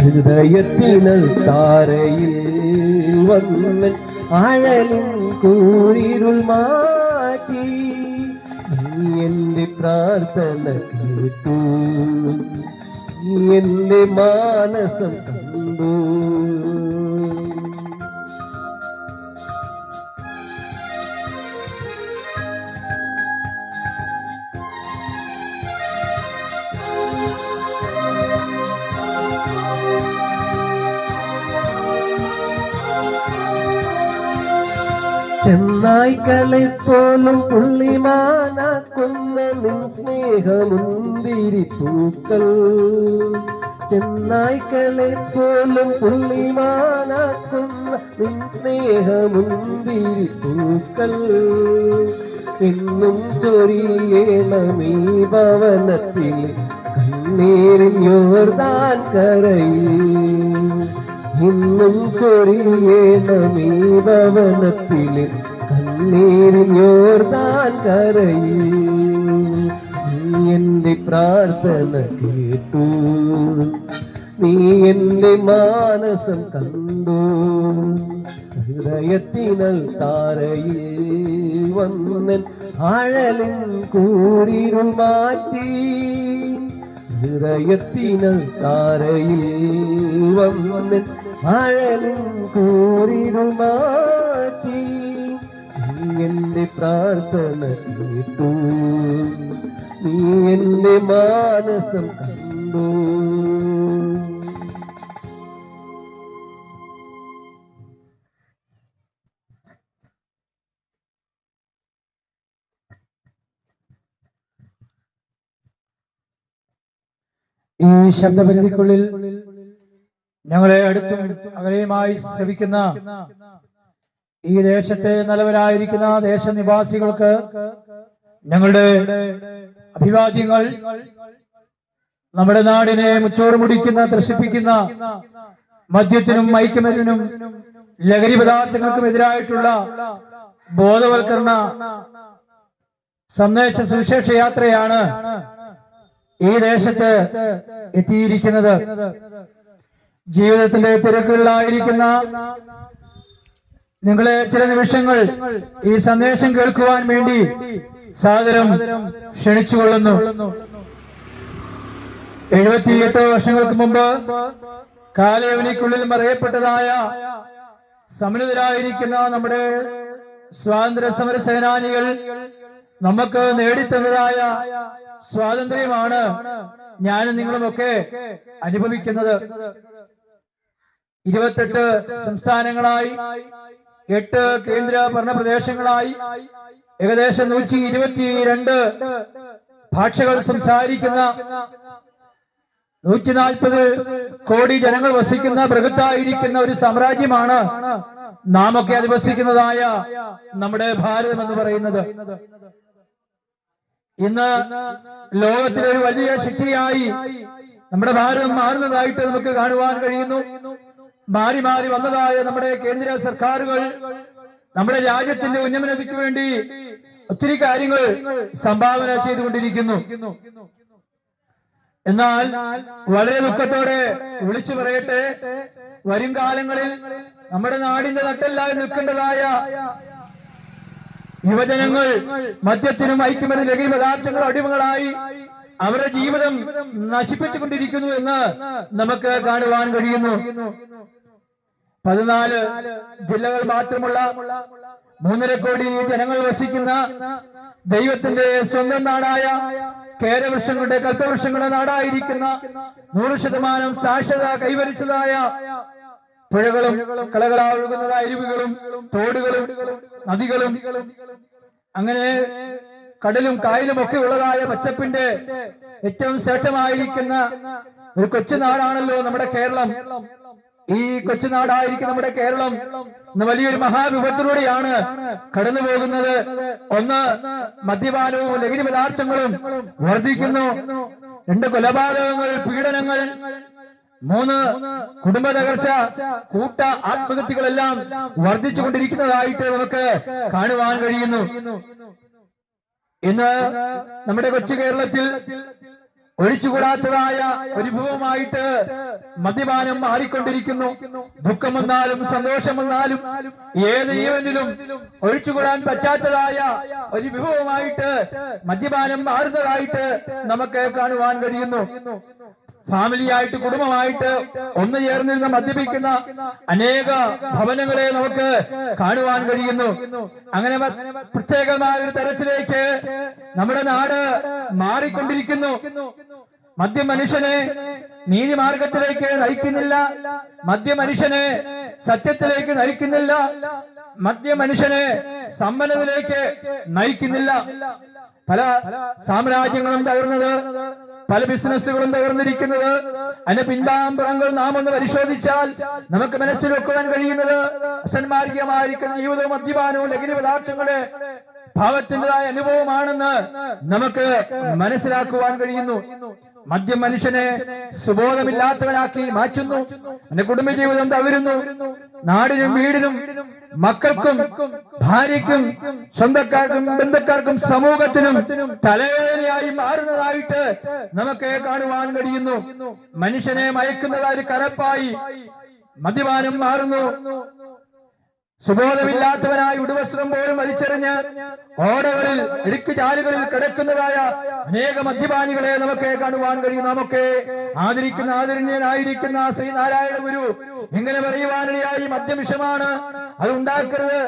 ഹൃദയത്തിനൽ താരയിൽ വന്നൻ ആഴലിൻ കൂരിരുൾ മാറ്റി നീ എന്റെ പ്രാർത്ഥന കേട്ടു, നീ എന്റെ മാനസം കണ്ടു. ചെന്നായ്ക്കളെ പോലും പുള്ളിമാനാക്കുന്ന നിൻ സ്നേഹമുന്തിരി പൂക്കൾ, ചെന്നായ്ക്കളെ പോലും പുള്ളിമാനാക്കുന്ന നിൻ സ്നേഹമുന്തിരി പൂക്കൾ എന്നും ചൊരിയണമീ ഭവനത്തിൽ കണ്ണീരിൻ യോർദാൻ കരയിൽ, ഇന്നും ചൊരിയണമീ ഭവനത്തില് കണ്ണീരിൻ യോർദാൻ കരയിൽ. നീ എന്റെ പ്രാർത്ഥന കേട്ടു, നീ എന്റെ മാനസം കണ്ടു. ഹൃദയത്തിനൽ താരയിൽ വന്നൻ ആഴലിൻ കൂരിരുൾ മാറ്റി, ഹൃദയത്തിനൽ താരയിൽ വന്നൻ ആഴലിൻ കൂരിരുൾ മാറ്റി. നീ എന്റെ പ്രാർത്ഥന കേട്ടു, നീ എന്റെ മാനസം കണ്ടു. ഈ ശബ്ദപരിധിക്കുള്ളിൽ ഞങ്ങളെ അടുത്തും അകലെയുമായി ശ്രവിക്കുന്ന ഈ ദേശത്തെ നല്ലവരായിരിക്കുന്ന ദേശനിവാസികൾക്ക് ഞങ്ങളുടെ അഭിവാദ്യങ്ങൾ. നമ്മുടെ നാടിനെ മുച്ചോറ് മുടിക്കുന്ന, ത്രസിപ്പിക്കുന്ന മദ്യത്തിനും മയക്കുമരുന്നിനും ലഹരി പദാർത്ഥങ്ങൾക്കും എതിരായിട്ടുള്ള ബോധവൽക്കരണ സന്ദേശ സുവിശേഷ യാത്രയാണ് ഈ ദേശത്ത് എത്തിയിരിക്കുന്നത്. ജീവിതത്തിന്റെ തിരക്കുകളിലായിരിക്കുന്ന നിങ്ങളെ ചില നിമിഷങ്ങൾ ഈ സന്ദേശം കേൾക്കുവാൻ വേണ്ടി സാദരം ക്ഷണിച്ചുകൊള്ളുന്നു. 78 വർഷങ്ങൾക്ക് മുമ്പ് കാലയവനിക്കുള്ളിൽ മറയപ്പെട്ടതായ സമ്മതിതരായിരിക്കുന്ന നമ്മുടെ സ്വാതന്ത്ര്യ സമര സേനാനികൾ നമുക്ക് നേടിത്തന്നതായ സ്വാതന്ത്ര്യമാണ് ഞാനും നിങ്ങളുമൊക്കെ അനുഭവിക്കുന്നത്. 28 സംസ്ഥാനങ്ങളായി 8 കേന്ദ്ര ഭരണ പ്രദേശങ്ങളായി ഏകദേശം 122 ഭാഷകൾ സംസാരിക്കുന്ന 140 കോടി ജനങ്ങൾ വസിക്കുന്ന ബൃഹത്തായിരിക്കുന്ന ഒരു സാമ്രാജ്യമാണ് നാം ഒക്കെ അധിവസിക്കുന്നതായ നമ്മുടെ ഭാരതം എന്ന് പറയുന്നത്. ഇന്ന് ലോകത്തിലെ ഒരു വലിയ ശക്തിയായി നമ്മുടെ ഭാരതം മാറുന്നതായിട്ട് നമുക്ക് കാണുവാൻ കഴിയുന്നു. മാറി മാറി വന്നതായ നമ്മുടെ കേന്ദ്ര സർക്കാരുകൾ നമ്മുടെ രാജ്യത്തിന്റെ ഉന്നമനത്തിക്ക് വേണ്ടി ഒത്തിരി കാര്യങ്ങൾ സംഭാവന ചെയ്തുകൊണ്ടിരിക്കുന്നു. എന്നാൽ വളരെ ദുഃഖത്തോടെ വിളിച്ചു പറയട്ടെ, വരും കാലങ്ങളിൽ നമ്മുടെ നാടിന്റെ നട്ടെല്ലായി നിൽക്കേണ്ടതായ യുവജനങ്ങൾ മദ്യത്തിനും മയക്കുമരുന്ന് ലഹരി പദാർത്ഥങ്ങളും അടിമകളായി അവരുടെ ജീവിതം നശിപ്പിച്ചുകൊണ്ടിരിക്കുന്നു എന്ന് നമുക്ക് കാണുവാൻ കഴിയുന്നു. 14 ജില്ലകൾ മാത്രമുള്ള 3.5 കോടി ജനങ്ങൾ വസിക്കുന്ന ദൈവത്തിന്റെ സ്വന്തം നാടായ കേരവൃക്ഷങ്ങളുടെ കൽപ്പവൃക്ഷങ്ങളുടെ നാടായിരിക്കുന്ന 100% സാക്ഷരത കൈവരിച്ചതായ പുഴകളും കളകളാ ഒഴുകുന്നതായ അരുവികളും തോടുകളും നദികളും അങ്ങനെ കടലും കായലും ഒക്കെ ഉള്ളതായ പച്ചപ്പിന്റെ ഏറ്റവും ശ്രേഷ്ഠമായിരിക്കുന്ന ഒരു കൊച്ചുനാടാണല്ലോ നമ്മുടെ കേരളം. ഈ കൊച്ചുനാടായിരിക്കും നമ്മുടെ കേരളം ഇന്ന് വലിയൊരു മഹാവിപത്തിലൂടെയാണ് കടന്നു പോകുന്നത്. ഒന്ന്, മദ്യപാനവും ലഹരി പദാർത്ഥങ്ങളും വർദ്ധിക്കുന്നു. 2, കൊലപാതകങ്ങൾ, പീഡനങ്ങൾ. 3, കുടുംബ തകർച്ച, കൂട്ട ആത്മഹത്യകളെല്ലാം വർദ്ധിച്ചുകൊണ്ടിരിക്കുന്നതായിട്ട് നമുക്ക് കാണുവാൻ കഴിയുന്നു. ഇന്ന് നമ്മുടെ കൊച്ചു കേരളത്തിൽ ഒഴിച്ചുകൂടാത്തതായ ഒരു വിഭവമായിട്ട് മദ്യപാനം മാറിക്കൊണ്ടിരിക്കുന്നു. ദുഃഖം വന്നാലും സന്തോഷം വന്നാലും ഏത് ഈവനിലും ഒഴിച്ചുകൂടാൻ പറ്റാത്തതായ ഒരു വിഭവമായിട്ട് മദ്യപാനം മാറുന്നതായിട്ട് നമുക്ക് കാണുവാൻ കഴിയുന്നു. ഫാമിലിയായിട്ട് കുടുംബമായിട്ട് ഒന്നു ചേർന്നിരുന്ന് മദ്യപിക്കുന്ന അനേക ഭവനങ്ങളെ നമുക്ക് കാണുവാൻ കഴിയുന്നു. അങ്ങനെ പ്രത്യേകമായ ഒരു തരത്തിലേക്ക് നമ്മുടെ നാട് മാറിക്കൊണ്ടിരിക്കുന്നു. മദ്യം മനുഷ്യനെ നീതിമാർഗത്തിലേക്ക് നയിക്കുന്നില്ല. മദ്യം മനുഷ്യനെ സത്യത്തിലേക്ക് നയിക്കുന്നില്ല. മദ്യം മനുഷ്യനെ സമ്പന്നതയിലേക്ക് നയിക്കുന്നില്ല. പല സാമ്രാജ്യങ്ങളും തകർന്നത്, പല ബിസിനസ്സുകളും തകർന്നിരിക്കുന്നത്, അതിന്റെ പിൻബാമ്പുറങ്ങൾ നാം ഒന്ന് പരിശോധിച്ചാൽ നമുക്ക് മനസ്സിലാക്കുവാൻ കഴിയുന്നത് അസന്മാർഗീയമായിരിക്കുന്ന ജീവിതവും മദ്യപാനവും ലഹരി പദാർത്ഥങ്ങളുടെ ഭാവത്തിൻ്റെതായ അനുഭവമാണെന്ന് നമുക്ക് മനസ്സിലാക്കുവാൻ കഴിയുന്നു. മദ്യം മനുഷ്യനെ സുബോധമില്ലാത്തവനാക്കി മാറ്റുന്നു. എന്റെ കുടുംബജീവിതം തകരുന്നു. നാടിനും വീടിനും മക്കൾക്കും ഭാര്യയ്ക്കും സ്വന്തക്കാർക്കും ബന്ധുക്കാർക്കും സമൂഹത്തിനും തലവേദനയായി മാറുന്നതായിട്ട് നമുക്ക് കാണുവാൻ കഴിയുന്നു. മനുഷ്യനെ മയക്കുന്നതായ ഒരു കരപ്പായി മദ്യപാനം മാറുന്നു. സുബോധമില്ലാത്തവനായി ഉടുവസ്ത്രം പോലും വലിച്ചെറിഞ്ഞ് ഓടകളിൽ ഇടുക്ക് ചാലുകളിൽ കിടക്കുന്നതായ അനേക മദ്യപാനികളെ നമുക്ക് കാണുവാൻ കഴിയും. നമുക്ക് ആദരിക്കുന്ന ആദരണീയനായിരിക്കുന്ന ശ്രീനാരായണ ഗുരു ഇങ്ങനെ പറയുവാനിടയായി, മദ്യം വിഷമാണ്, അത് ഉണ്ടാക്കരുത്,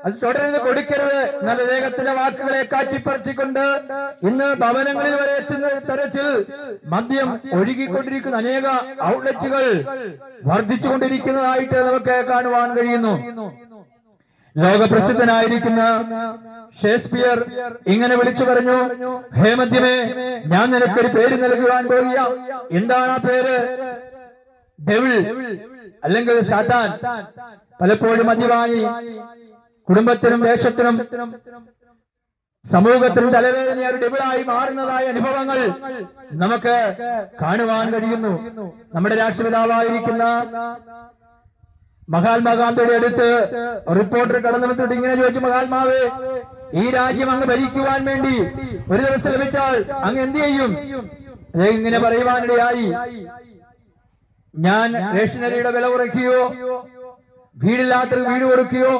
അത് തുടരുത്, കൊടുക്കരുത് നല്ല വേഗത്തിന്റെ വാക്കുകളെ കാറ്റിപ്പറിച്ചുകൊണ്ട് ഇന്ന് ഭവനങ്ങളിൽ വരെ എത്തുന്ന തരത്തിൽ മദ്യം ഒഴുകിക്കൊണ്ടിരിക്കുന്ന അനേക ഔട്ട്ലെറ്റുകൾ വർദ്ധിച്ചുകൊണ്ടിരിക്കുന്നതായിട്ട് നമുക്ക് കാണുവാൻ കഴിയുന്നു. ലോകപ്രസിദ്ധനായിരിക്കുന്ന ഷേക്സ്പിയർ ഇങ്ങനെ വിളിച്ചു പറഞ്ഞു, ഹേ മദ്യമേ, ഞാൻ നിനക്കൊരു പേര് നൽകുവാൻ പോകുക. എന്താണ് ആ പേര്? ഡെവിൾ, അല്ലെങ്കിൽ സാത്താൻ. പലപ്പോഴും മദ്യപാനി കുടുംബത്തിനും ദേശത്തിനും സമൂഹത്തിനും തലവേദനയായ ഒരു ഡെവിളായി മാറുന്നതായ അനുഭവങ്ങൾ നമുക്ക് കാണുവാൻ കഴിയുന്നു. നമ്മുടെ രാഷ്ട്രപിതാവായിരിക്കുന്ന മഹാത്മാഗാന്ധിയുടെ അടുത്ത് റിപ്പോർട്ടർ കടന്നു വന്നിട്ട് ഇങ്ങനെ ചോദിച്ചു, മഹാത്മാവേ, ഈ രാജ്യം അങ്ങ് ഭരിക്കുവാൻ വേണ്ടി ഒരു ദിവസം ലഭിച്ചാൽ അങ്ങ് എന്ത് ചെയ്യും? അദ്ദേഹം ഇങ്ങനെ പറയുവാനിടയായി, ഞാൻ റേഷനറിയുടെ വില കുറയ്ക്കുകയോ വീടില്ലാത്തൊരു വീട് കൊടുക്കുകയോ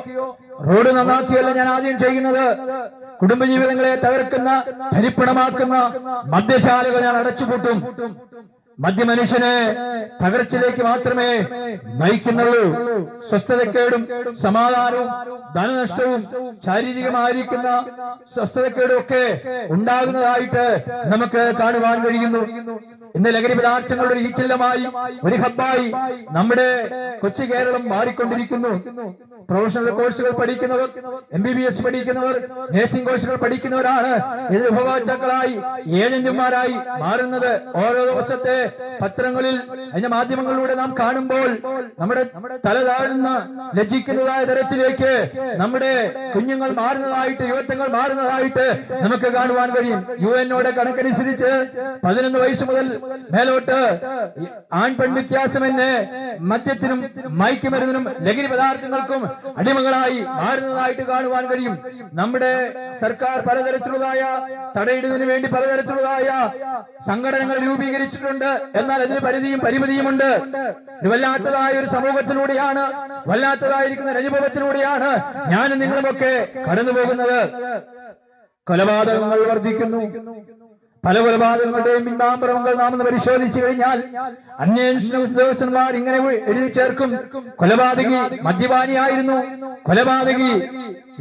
റോഡ് നന്നാക്കുകയല്ല ഞാൻ ആദ്യം ചെയ്യുന്നത്. കുടുംബജീവിതങ്ങളെ തകർക്കുന്ന ധരിപ്പണമാക്കുന്ന മദ്യശാലകൾ ഞാൻ അടച്ചുപൂട്ടും. മദ്യമനുഷ്യനെ തകർച്ചയിലേക്ക് മാത്രമേ നയിക്കുന്നുള്ളൂ. സ്വസ്ഥതക്കേടും സമാധാനവും ധനനഷ്ടവും ശാരീരികമായിരിക്കുന്ന സ്വസ്ഥതക്കേടും ഒക്കെ ഉണ്ടാകുന്നതായിട്ട് നമുക്ക് കാണുവാൻ കഴിയുന്നു. ഇന്ന് ലഹരി പദാർത്ഥങ്ങളുടെ ഒരു ഈറ്റില്ലമായി, ഒരു ഹബ്ബായി നമ്മുടെ കൊച്ചു കേരളം മാറിക്കൊണ്ടിരിക്കുന്നു. പ്രൊഫഷണൽ കോഴ്സുകൾ പഠിക്കുന്നവർ, MBBS പഠിക്കുന്നവർ, നഴ്സിംഗ് കോഴ്സുകൾ പഠിക്കുന്നവരാണ് ഇതിന് ഉപഭോക്താക്കളായി ഏജന്റുമാരായി മാറുന്നത്. ഓരോ ദിവസത്തെ പത്രങ്ങളിൽ അതിന്റെ മാധ്യമങ്ങളിലൂടെ നാം കാണുമ്പോൾ നമ്മുടെ തല താഴ്ന്ന ലജ്ജിക്കുന്നതായ തരത്തിലേക്ക് നമ്മുടെ കുഞ്ഞുങ്ങൾ മാറുന്നതായിട്ട്, യുവത്വങ്ങൾ മാറുന്നതായിട്ട് നമുക്ക് കാണുവാൻ കഴിയും. UN കണക്കനുസരിച്ച് 11 വയസ്സ് മുതൽ മേലോട്ട് ആൺ പെൺ വ്യത്യാസമെന്നെ മദ്യത്തിനും മയക്കുമരുന്നിനും ലഹരി പദാർത്ഥങ്ങൾക്കും അടിമകളായി മാറുന്നതായിട്ട് കാണുവാൻ കഴിയും. നമ്മുടെ സർക്കാർ പലതരത്തിലുള്ളതായ തടയിടുന്നതിന് വേണ്ടി പലതരത്തിലുള്ളതായ സംഘടനകൾ രൂപീകരിച്ചിട്ടുണ്ട്. എന്നാൽ അതിന് പരിധിയും പരിമിതിയുമുണ്ട്. വല്ലാത്തതായ ഒരു സമൂഹത്തിലൂടെയാണ്, വല്ലാത്തതായിരിക്കുന്ന അനുഭവത്തിലൂടെയാണ് ഞാനും നിങ്ങളുമൊക്കെ കടന്നു പോകുന്നത്. കൊലപാതകങ്ങൾ വർദ്ധിക്കുന്നു. പല കൊലപാതകങ്ങളുടെയും പിൻബാമ്പുറങ്ങൾ നാം ഒന്ന് പരിശോധിച്ചു കഴിഞ്ഞാൽ അന്വേഷണ ഉദ്യോഗസ്ഥന്മാർ ഇങ്ങനെ എഴുതി ചേർക്കും, കൊലപാതകി മദ്യപാനിയായിരുന്നു, കൊലപാതകി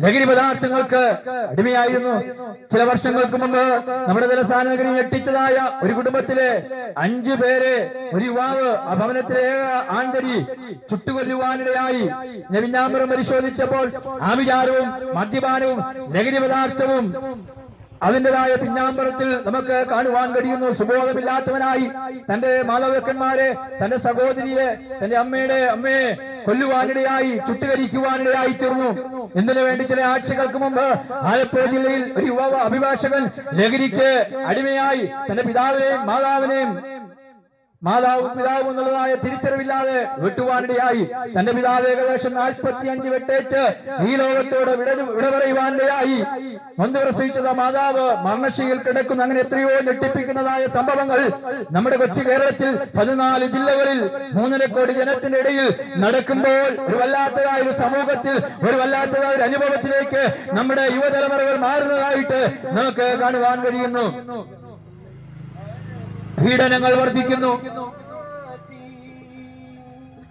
ലഹരി പദാർത്ഥങ്ങൾക്ക് അടിമയായിരുന്നു. ചില വർഷങ്ങൾക്ക് മുമ്പ് നമ്മുടെ തലസ്ഥാനഗരി ഞെട്ടിച്ചതായ ഒരു കുടുംബത്തിലെ 5 പേരെ ഒരു യുവാവ് ആ ഭവനത്തിലെ ആൺതരി ചുട്ടുകൊല്ലുവാനിടയായി. പിന്നാമ്പുറം പരിശോധിച്ചപ്പോൾ ആഭിചാരവും മദ്യപാനവും ലഹരി പദാർത്ഥവും അതിൻ്റെതായ പിന്നാമ്പറത്തിൽ നമുക്ക് കാണുവാൻ കഴിയുന്നു. സുബോധമില്ലാത്തവനായി തന്റെ മാതാപിതാക്കന്മാരെ, തന്റെ സഹോദരിയെ, തന്റെ അമ്മയെ കൊല്ലുവാനിടയായി, ചുട്ടുകരിക്കുവാനിടയായി തീർന്നു. എന്തിനു വേണ്ടി? ചില ആഴ്ചകൾക്ക് മുമ്പ് ആലപ്പുഴ ജില്ലയിൽ ഒരു യുവ അഭിഭാഷകൻ ലഹരിക്ക് അടിമയായി തന്റെ പിതാവിനെയും മാതാവിനെയും മാതാവും പിതാവും എന്നുള്ളതായ തിരിച്ചറിവില്ലാതെ വെട്ടുവാനിടയായി. തന്റെ പിതാവ് ഏകദേശം 45 വെട്ടേറ്റ് ഈ ലോകത്തോട് വിട പറയുവാനിടയായി. നൊന്ത് പ്രസവിച്ചത് മാതാവ് മരണശയ്യയിൽ കിടക്കുന്ന അങ്ങനെ എത്രയോ ഞെട്ടിപ്പിക്കുന്നതായ സംഭവങ്ങൾ നമ്മുടെ കൊച്ചു കേരളത്തിൽ 14 ജില്ലകളിൽ 3.5 കോടി ജനത്തിന്റെ ഇടയിൽ നടക്കുമ്പോൾ ഒരു വല്ലാത്തതായ ഒരു സമൂഹത്തിൽ ഒരു വല്ലാത്തതായ ഒരു അനുഭവത്തിലേക്ക് നമ്മുടെ യുവതലമുറകൾ മാറുന്നതായിട്ട് നമുക്ക് കാണുവാൻ കഴിയുന്നു. പീഡനങ്ങൾ വർദ്ധിക്കുന്നു.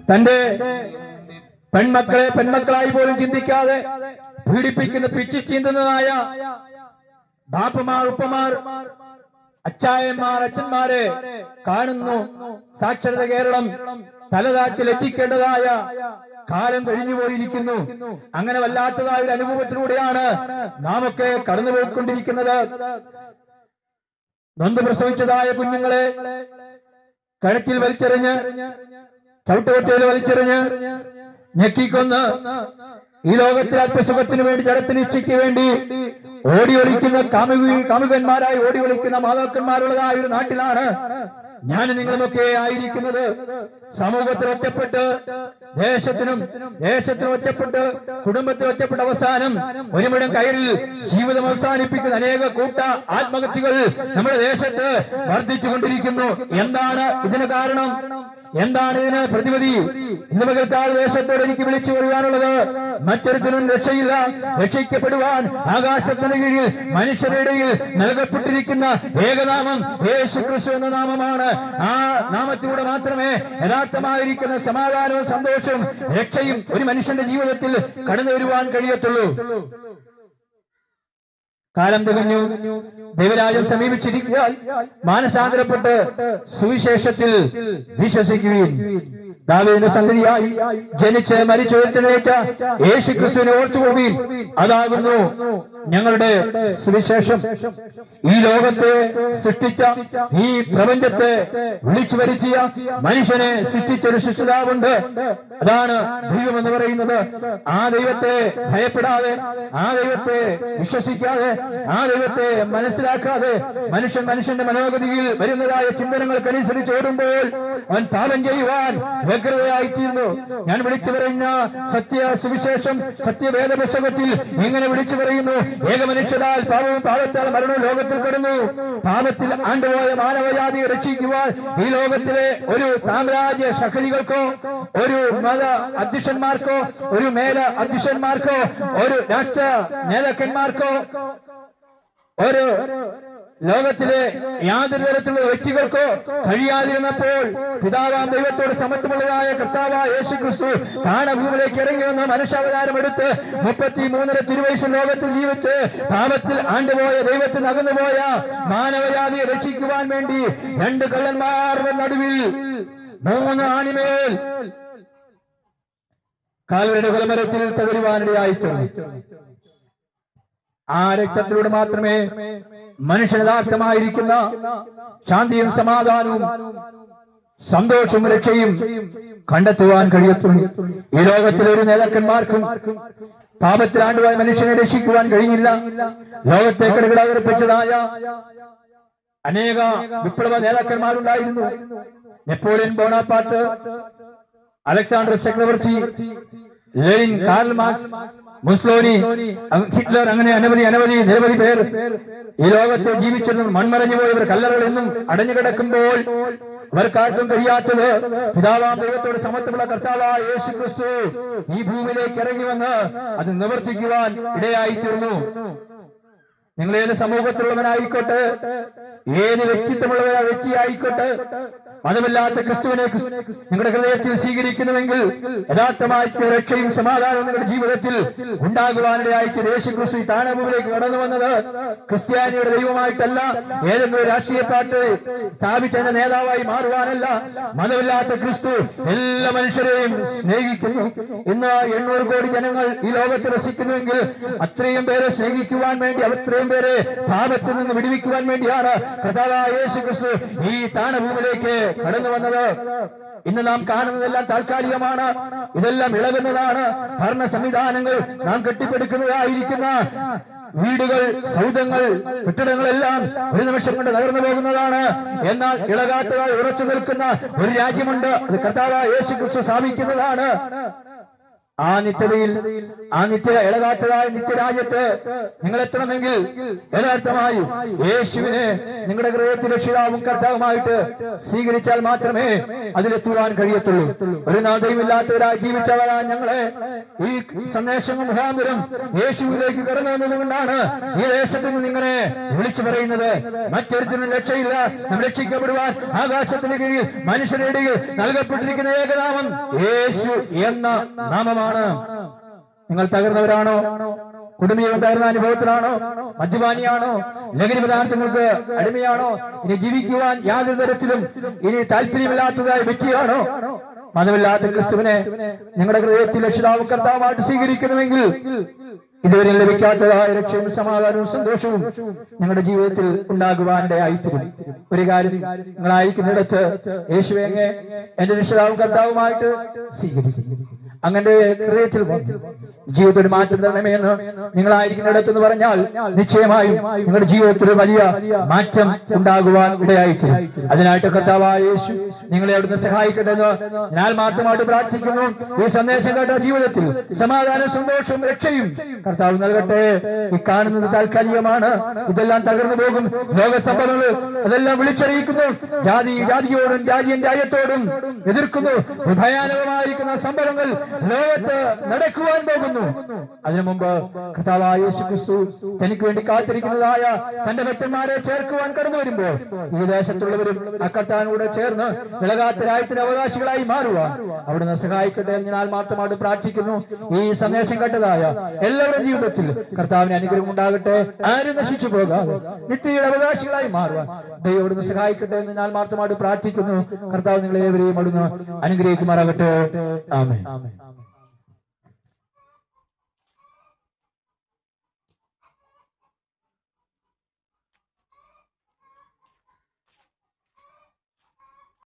തന്റെ പെൺമക്കളായി പോലും ചിന്തിക്കാതെ പീഡിപ്പിക്കുന്ന പിച്ചി ചീന്തുന്നതായ ബാപ്പമാർ, ഉപ്പമാർ, അച്ചായന്മാർ, അച്ഛന്മാരെ കാണുന്നു. സാക്ഷരത കേരളം തലതാഴ്ച ലജ്ജിക്കേണ്ടതായ കാലം കഴിഞ്ഞുപോയിരിക്കുന്നു. അങ്ങനെ വല്ലാത്തതായ ഒരു അനുഭവത്തിലൂടെയാണ് നാമൊക്കെ കടന്നുപോയിക്കൊണ്ടിരിക്കുന്നത്. നൊന്ത് പ്രസവിച്ചതായ കുഞ്ഞുങ്ങളെ കഴുത്തിൽ വലിച്ചെറിഞ്ഞ്, ചവിട്ടുകൊട്ടയിൽ വലിച്ചെറിഞ്ഞ്, ഞെക്കിക്കൊന്ന് ഈ ലോകത്തിൽ അല്പസുഖത്തിന് വേണ്ടി, ജഡത്തിന് ഇച്ഛയ്ക്ക് വേണ്ടി ഓടി ഒളിക്കുന്ന കാമുകന്മാരായി ഓടി ഒളിക്കുന്ന മാതാക്കന്മാരുള്ളതായ ഒരു നാട്ടിലാണ് ഞാൻ നിങ്ങളുമൊക്കെ ആയിരിക്കുന്നത്. സമൂഹത്തിൽ ഒറ്റപ്പെട്ട്, ദേശത്തിനും ഒറ്റപ്പെട്ട്, കുടുംബത്തിൽ ഒറ്റപ്പെട്ട അവസാനം ഒരുമിടം കയറിൽ ജീവിതം അവസാനിപ്പിക്കുന്ന അനേക കൂട്ട ആത്മഹത്യകൾ നമ്മുടെ ദേശത്ത് വർദ്ധിച്ചു കൊണ്ടിരിക്കുന്നു. എന്താണ് ഇതിന് കാരണം? എന്താണ് ഇതിന് പ്രതിവിധി? ഇന്ന് പകൽക്കാല ദേശത്തോട് എനിക്ക് വിളിച്ചു പറയുവാനുള്ളത്, മറ്റൊരുത്തിനും രക്ഷയില്ല. രക്ഷിക്കപ്പെടുവാൻ ആകാശത്തിന് കീഴിൽ മനുഷ്യരുടെ ഇടയിൽ നൽകപ്പെട്ടിരിക്കുന്ന ഏകനാമം യേശു ക്രിസ്തു എന്ന നാമമാണ്. ആ നാമത്തിലൂടെ മാത്രമേ യഥാർത്ഥമായിരിക്കുന്ന സമാധാനവും സന്തോഷവും രക്ഷയും ഒരു മനുഷ്യന്റെ ജീവിതത്തിൽ കടന്നു വരുവാൻ കഴിയത്തുള്ളൂ. കാലം തികഞ്ഞു, ദൈവരാജ്യം സമീപിച്ചിരിക്കാൻ മാനസാന്തരപ്പെട്ട് സുവിശേഷത്തിൽ വിശ്വസിക്കുകയും ദാവീദിന്റെ സന്തതിയായി ജനിച്ച് മരിച്ചുയർത്തെഴുന്നേറ്റ യേശു ക്രിസ്തുവിനെ ഓർത്തുകൊള്ളുകയും അതാകുന്നു ഞങ്ങളുടെ സുവിശേഷം. ഈ ലോകത്തെ സൃഷ്ടിച്ച, ഈ പ്രപഞ്ചത്തെ വിളിച്ചു വരുത്തിയ മനുഷ്യനെ സൃഷ്ടിച്ചൊരു സൃഷ്ടിതാവുണ്ട്. അതാണ് ദൈവം എന്ന് പറയുന്നത്. ആ ദൈവത്തെ ഭയപ്പെടാതെ, ആ ദൈവത്തെ വിശ്വസിക്കാതെ, ആ ദൈവത്തെ മനസ്സിലാക്കാതെ മനുഷ്യന്റെ മനോഗതിയിൽ വരുന്നതായ ചിന്തനങ്ങൾക്കനുസരിച്ച് ഓടുമ്പോൾ അവൻ പാപം ചെയ്യുവാൻ വ്യഗ്രതയായിത്തീരുന്നു. ഞാൻ വിളിച്ചു പറയുന്ന സത്യ സുവിശേഷം, സത്യവേദ പുസ്തകത്തിൽ ഇങ്ങനെ വിളിച്ചു പറയുന്നു: ഏകമനുഷ്യരാൽ പാപവും പാപത്താൽ മരണവും ലോകത്തിൽ കിടന്നു. പാപത്തിൽ ആണ്ടുപോയ മാനവജാതിയെ രക്ഷിക്കുവാൻ ഈ ലോകത്തിലെ ഒരു സാമ്രാജ്യ ശക്തികൾക്കോ, ഒരു മത അധ്യക്ഷന്മാർക്കോ, ഒരു മേല അധ്യക്ഷന്മാർക്കോ, ഒരു രാഷ്ട്ര നേതാക്കന്മാർക്കോ, ഒരു ലോകത്തിലെ യാതൊരു തരത്തിലുള്ള വ്യക്തികൾക്കോ കഴിയാതിരുന്നപ്പോൾ പിതാവാം ദൈവത്തോട് സമത്വമുള്ളതായ കർത്താവായ യേശു ക്രിസ്തു താണഭൂമിയിലേക്ക് ഇറങ്ങി വന്ന മനുഷ്യാവതാരം എടുത്ത് 33 തിരുവയസ്സ് ലോകത്തിൽ ജീവിച്ച് പാപത്തിൽ ആണ്ടുപോയ, ദൈവത്തിൽ അകന്നുപോയ മാനവജാതിയെ രക്ഷിക്കുവാൻ വേണ്ടി 2 കള്ളന്മാരുടെ നടുവിൽ 3 ആണിമേൽ കാൽവരുടെ കുലമരത്തിൽ തകരുവാനിടയായിട്ടുണ്ട്. ആ രക്തത്തിലൂടെ മാത്രമേ മനുഷ്യന് യഥാർത്ഥമായിരിക്കുന്ന ശാന്തിയും സമാധാനവും സന്തോഷവും രക്ഷയും കണ്ടെത്തുവാൻ കഴിയത്തുള്ളൂ. ഈ ലോകത്തിലെ ഒരു നേതാക്കന്മാർക്കും പാപത്തിൽ ആണ്ടുപോയ മനുഷ്യനെ രക്ഷിക്കുവാൻ കഴിഞ്ഞില്ല. ലോകത്തെ കിടകിടകർപ്പിച്ചതായ അനേക വിപ്ലവ നേതാക്കന്മാരുണ്ടായിരുന്നു. നെപ്പോളിയൻ ബോണാപ്പാർട്ട്, അലക്സാണ്ടർ ചക്രവർത്തി, ലെനിൻ, കാർൽ മാർക്സ്, മുസ്ലോനി, ഹിറ്റ്ലർ, അങ്ങനെ നിരവധി പേർ ഈ ലോകത്തെ ജീവിച്ചിരുന്നു. മൺമറഞ്ഞു പോയവർ കല്ലറകൾ എന്നും അടഞ്ഞു കിടക്കുമ്പോൾ അവർക്കാർക്കും കഴിയാത്തത് പിതാവാം ദൈവത്തോട് സമത്വമുള്ള കർത്താവായ യേശു ക്രിസ്തു ഈ ഭൂമിയിലേക്ക് ഇറങ്ങി വന്ന് അത് നിവർത്തിക്കുവാൻ ഇടയായിത്തീർന്നു. നിങ്ങൾ ഏത് സമൂഹത്തിലുള്ളവനായിക്കോട്ടെ, ഏത് വ്യക്തിത്വമുള്ള വ്യക്തിയായിക്കോട്ടെ, മതമില്ലാത്ത ക്രിസ്തുവിനെ നിങ്ങളുടെ ഹൃദയത്തിൽ സ്വീകരിക്കുന്നുവെങ്കിൽ യഥാർത്ഥമായി രക്ഷയും സമാധാനവും നിങ്ങളുടെ ജീവിതത്തിൽ ഉണ്ടാകുവാനിടയായിട്ട് യേശു ക്രിസ്തു താണഭൂമിയിലേക്ക് കടന്നു വന്നത് ക്രിസ്ത്യാനിയുടെ ദൈവമായിട്ടല്ല, ഏതെങ്കിലും രാഷ്ട്രീയ പാർട്ടി സ്ഥാപിച്ച നേതാവായി മാറുവാനല്ല. മതമില്ലാത്ത ക്രിസ്തു എല്ലാ മനുഷ്യരെയും സ്നേഹിക്കുന്നു. ഇന്ന് 800 കോടി ജനങ്ങൾ ഈ ലോകത്ത് വസിക്കുന്നുവെങ്കിൽ അത്രയും പേരെ സ്നേഹിക്കുവാൻ വേണ്ടി, അത്രയും പേരെ പാപത്തിൽ നിന്ന് വിടുവിക്കുവാൻ വേണ്ടിയാണ് കർത്താവായ യേശു ക്രിസ്തു ഈ താണഭൂമിയിലേക്ക് കടന്നു വന്നത്. ഇന്ന് നാം കാണുന്നതെല്ലാം താൽക്കാലികമാണ്. ഇതെല്ലാം ഇളകുന്നതാണ്. ഭരണ സംവിധാനങ്ങൾ നാം കെട്ടിപ്പടുക്കുന്നതായിരിക്കുന്ന വീടുകൾ, സൗധങ്ങൾ, കെട്ടിടങ്ങളെല്ലാം ഒരു നിമിഷം കൊണ്ട് തകർന്നു പോകുന്നതാണ്. എന്നാൽ ഇളകാത്തതായി ഉറച്ചു നിൽക്കുന്ന ഒരു രാജ്യമുണ്ട്. അത് കർത്താവായ യേശു ക്രിസ്തു സ്ഥാപിക്കുന്നതാണ്. ആ നിത്യതയിൽ, ആ ഇളകാത്തതായ നിത്യരാജ്യത്ത് നിങ്ങൾ എത്തണമെങ്കിൽ യഥാർത്ഥമായി യേശുവിനെ നിങ്ങളുടെ ഹൃദയത്തിൽ രക്ഷിതാവും കർത്താവുമായിട്ട് സ്വീകരിച്ചാൽ മാത്രമേ അതിലെത്തുവാൻ കഴിയത്തുള്ളൂ. ഒരു നാഥയുമില്ലാത്തവരായി ജീവിച്ചവരാ ഞങ്ങളെ ഈ സന്ദേശങ്ങൾ മുഖാന്തരം യേശുവിലേക്ക് കടന്നു വന്നത് കൊണ്ടാണ് ഈ ദേശത്ത് നിന്ന് ഇങ്ങനെ വിളിച്ചു പറയുന്നത്. മറ്റൊരുത്തിനും രക്ഷയില്ല, നാം രക്ഷിക്കപ്പെടുവാൻ ആകാശത്തിന് കീഴിൽ മനുഷ്യരുടെ ഇടയിൽ നൽകപ്പെട്ടിരിക്കുന്ന ഏകനാമം യേശു എന്ന നാമമാണ്. നിങ്ങൾ തകർന്നവരാണോ? കുടുംബജീവൻ തകർന്ന അനുഭവത്തിലാണോ? മദ്യപാനിയാണോ? ലഹരി പദാർത്ഥങ്ങൾക്ക് അടിമയാണോ? ഇനി ജീവിക്കുവാൻ യാതൊരു തരത്തിലും ഇനി താല്പര്യമില്ലാത്തതായ വ്യക്തിയാണോ? മതമില്ലാത്ത ക്രിസ്തുവിനെ നിങ്ങളുടെ ഹൃദയത്തിൽ രക്ഷിതാവും കർത്താവുമായിട്ട് സ്വീകരിക്കണമെങ്കിൽ ഇതുവരെ ലഭിക്കാത്തതായ രക്ഷയും സമാധാനവും സന്തോഷവും നിങ്ങളുടെ ജീവിതത്തിൽ ഉണ്ടാകുവാനിടയായിത്തീരും. ഒരു കാര്യം, നിങ്ങളായിരിക്കുന്നിടത്ത് യേശുവേ എന്റെ രക്ഷിതാവും കർത്താവുമായിട്ട് സ്വീകരിക്കും. അങ്ങനെ ഹൃദയത്തിൽ ജീവിതത്തിൽ ഒരു മാറ്റം തരണമേ എന്ന് നിങ്ങളായിരിക്കുന്നിടത്ത് എന്ന് പറഞ്ഞാൽ നിശ്ചയമായും നിങ്ങളുടെ ജീവിതത്തിൽ വലിയ മാറ്റം ഉണ്ടാകുവാൻ ഇടയായിത്തീരും. അതിനായിട്ട് കർത്താവായ യേശു നിങ്ങളെ അവിടുന്ന് സഹായിക്കട്ടെ എന്ന് ഞാൻ മാത്രമായിട്ട് പ്രാർത്ഥിക്കുന്നു. ഈ സന്ദേശം കേട്ട ജീവിതത്തിൽ സമാധാനം, സന്തോഷവും രക്ഷയും കർത്താവ് നൽകട്ടെ. ഈ കാണുന്നത് താൽക്കാലികമാണ്, ഇതെല്ലാം തകർന്നു പോകും. ലോക സംഭവങ്ങൾ അതെല്ലാം വിളിച്ചറിയിക്കുന്നു. ജാതിയോടും രാജ്യത്തോടും എതിർക്കുന്നു. ഭയാനകമായിരിക്കുന്ന സംഭവങ്ങൾ ലോകത്ത് നടക്കുവാൻ പോകുന്നു. അതിനു മുമ്പ് കർത്താവായ യേശു ക്രിസ്തു തനിക്ക് വേണ്ടി കാത്തിരിക്കുന്നതായ തന്റെ ഭക്തന്മാരെ ചേർക്കുവാൻ കടന്നു വരുമ്പോൾ ഈ ദേശത്തുള്ളവരും ആ കർത്താവിനോട് ചേർന്ന് ഇളകാത്ത രാജ്യത്തിന്റെ അവകാശികളായി മാറുവാൻ അവിടുന്ന് സഹായിക്കട്ടെ എന്ന് ഞാൻ ആത്മാർത്ഥമായിട്ട് പ്രാർത്ഥിക്കുന്നു. ഈ സന്ദേശം കേട്ടതായ എല്ലാവരുടെ ജീവിതത്തിൽ കർത്താവിന് അനുഗ്രഹം ഉണ്ടാകട്ടെ. ആരും നശിച്ചു പോകാതെ നിത്യയുടെ അവകാശികളായി മാറുവാൻ ദൈവം അവിടുന്ന് സഹായിക്കട്ടെ എന്ന് ഞാൻ ആത്മാർത്ഥമായിട്ട് പ്രാർത്ഥിക്കുന്നു. കർത്താവ് നിങ്ങളേവരെയും അവിടുന്ന് അനുഗ്രഹിക്കുമാറാകട്ടെ. ആമേൻ.